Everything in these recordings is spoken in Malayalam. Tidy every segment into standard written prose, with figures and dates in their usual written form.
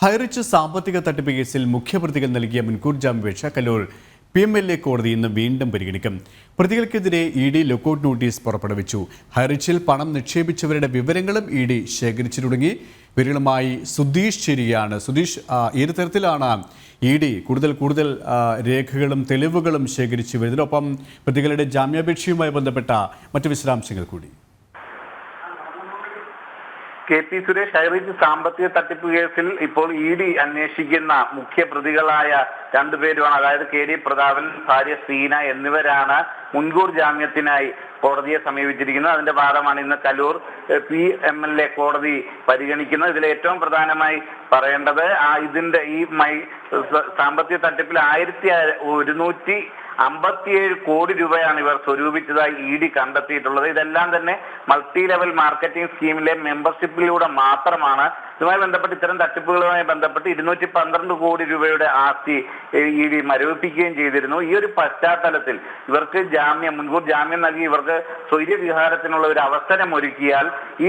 ഹൈറിച്ച് സാമ്പത്തിക തട്ടിപ്പ് കേസിൽ മുഖ്യപ്രതികൾ നൽകിയ മുൻകൂർ ജാമ്യാപേക്ഷ കല്ലൂർ PMLA കോടതി ഇന്ന് വീണ്ടും പരിഗണിക്കും. പ്രതികൾക്കെതിരെ ED ലുക്കൌട്ട് നോട്ടീസ് പുറപ്പെടുവിച്ചു. ഹൈറിച്ചിൽ പണം നിക്ഷേപിച്ചവരുടെ വിവരങ്ങളും ED ശേഖരിച്ചു തുടങ്ങി. വിവരങ്ങളുമായി സുധീഷ് ചേരുകയാണ്. സുധീഷ്, ഏത് തരത്തിലാണ് ED കൂടുതൽ രേഖകളും തെളിവുകളും ശേഖരിച്ചു വരുന്നത്? ഒപ്പം പ്രതികളുടെ ജാമ്യാപേക്ഷയുമായി ബന്ധപ്പെട്ട മറ്റു വിശദാംശങ്ങൾ കൂടി. KP സുരേഷ്, ഹൈറിച്ച് സാമ്പത്തിക തട്ടിപ്പ് കേസിൽ ഇപ്പോൾ ED അന്വേഷിക്കുന്ന മുഖ്യ പ്രതികളായ രണ്ടുപേരുമാണ്. അതായത് KD പ്രതാപൻ, ഭാര്യ സീന എന്നിവരാണ് മുൻകൂർ ജാമ്യത്തിനായി കോടതിയെ സമീപിച്ചിരിക്കുന്നത്. അതിന്റെ ഭാഗമാണ് ഇന്ന് കല്ലൂർ PMLA കോടതി പരിഗണിക്കുന്നത്. ഇതിൽ ഏറ്റവും പ്രധാനമായി പറയേണ്ടത് ഇതിന്റെ ഈ സാമ്പത്തിക തട്ടിപ്പിൽ 1157 കോടി രൂപയാണ് ഇവർ സ്വരൂപിച്ചതായി ED കണ്ടെത്തിയിട്ടുള്ളത്. ഇതെല്ലാം തന്നെ മൾട്ടി ലെവൽ മാർക്കറ്റിംഗ് സ്കീമിലെ മെമ്പർഷിപ്പിലൂടെ മാത്രമാണ്. ഇതുമായി ബന്ധപ്പെട്ട് ഇത്തരം തട്ടിപ്പുകളുമായി ബന്ധപ്പെട്ട് 212 കോടി രൂപയുടെ ആസ്തി ED മരവിപ്പിക്കുകയും ചെയ്തിരുന്നു. ഈ ഒരു പശ്ചാത്തലത്തിൽ ഇവർക്ക് മുൻകൂർ ജാമ്യം നൽകി ഇവർക്ക് സ്വൈര്യവിഹാരത്തിനുള്ള ഒരു അവസരം ഒരുക്കിയാൽ ഈ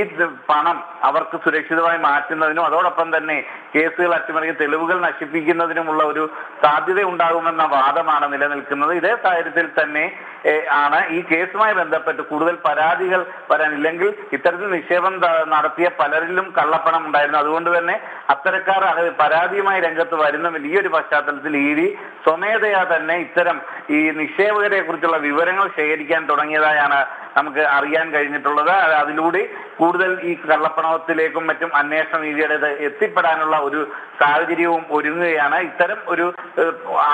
പണം അവർക്ക് സുരക്ഷിതമായി മാറ്റുന്നതിനും അതോടൊപ്പം തന്നെ കേസുകൾ അട്ടിമറിക്ക് തെളിവുകൾ നശിപ്പിക്കുന്നതിനുമുള്ള ഒരു സാധ്യത ഉണ്ടാകുമെന്ന വാദമാണ് നിലനിൽക്കുന്നത്. ഇതേ സാഹചര്യത്തിൽ തന്നെ ആണ് ഈ കേസുമായി ബന്ധപ്പെട്ട് കൂടുതൽ പരാതികൾ വരാനില്ലെങ്കിൽ ഇത്തരത്തിൽ നിക്ഷേപം നടത്തിയ പലരിലും കള്ളപ്പണം ഉണ്ടായിരുന്നു. അതുകൊണ്ട് തന്നെ അത്തരക്കാർ പരാതിയുമായി രംഗത്ത് വരുന്നുമില്ല. ഈ ഒരു പശ്ചാത്തലത്തിൽ ED സ്വമേധയാ തന്നെ ഇത്തരം ഈ നിക്ഷേപകരെ കുറിച്ചുള്ള വിവരങ്ങൾ ശേഖരിക്കാൻ തുടങ്ങിയതായാണ് നമുക്ക് അറിയാൻ കഴിഞ്ഞിട്ടുള്ളത്. അതിലൂടെ കൂടുതൽ ഈ കള്ളപ്പണത്തിലേക്കും മറ്റും അന്വേഷണം EDയുടേത് എത്തിപ്പെടാനുള്ള ഒരു സാഹചര്യവും ഒരുങ്ങുകയാണ്. ഇത്തരം ഒരു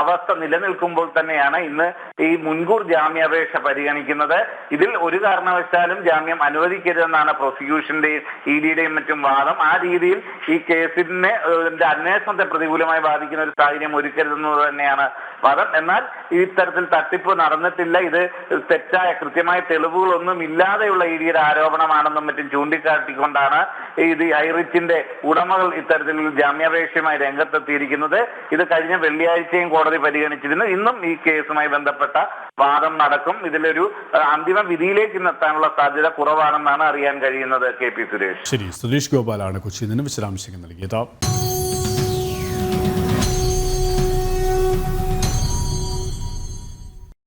അവസ്ഥ നിലനിൽക്കുമ്പോൾ തന്നെയാണ് ഇന്ന് ഈ മുൻകൂർ ജാമ്യാപേക്ഷ പരിഗണിക്കുന്നത്. ഇതിൽ ഒരു കാരണവശാലും ജാമ്യം അനുവദിക്കരുതെന്നാണ് പ്രോസിക്യൂഷന്റെയും EDയുടെയും മറ്റും വാദം. ആ രീതിയിൽ ഈ കേസിനെ അന്വേഷണത്തെ പ്രതികൂലമായി ബാധിക്കുന്ന ഒരു സാഹചര്യം ഒരുക്കരുതെന്നത് തന്നെയാണ് വാദം. എന്നാൽ ഇത്തരത്തിൽ തട്ടിപ്പ് നടന്നിട്ടില്ല, ഇത് തെറ്റായ കൃത്യമായ തെളിവുകളൊന്നും ഇല്ലാതെയുള്ള EDയുടെ ആരോപണമാണെന്നും മറ്റും ചൂണ്ടിക്കാട്ടിക്കൊണ്ടാണ് ഇത് ഹൈറിച്ചിന്റെ ഉടമകൾ ഇത്തരത്തിൽ ജാമ്യാപേക്ഷയുമായി രംഗത്തെത്തിയിരിക്കുന്നത്. ഇത് കഴിഞ്ഞ വെള്ളിയാഴ്ചയും കോടതി പരിഗണിച്ചിരുന്നു. ഇന്നും ഈ കേസുമായി ബന്ധപ്പെട്ട വാദം നടക്കും. ഇതിലൊരു അന്തിമ വിധിയിലേക്ക് എത്താനുള്ള സാധ്യത കുറവാണെന്നാണ് അറിയാൻ കഴിയുന്നത്. KP സുരേഷ്. ശരി, സുരേഷ് ഗോപാലാണ് കൊച്ചിയിൽ നിന്ന് വിശദാംശങ്ങൾ നൽകിയത്.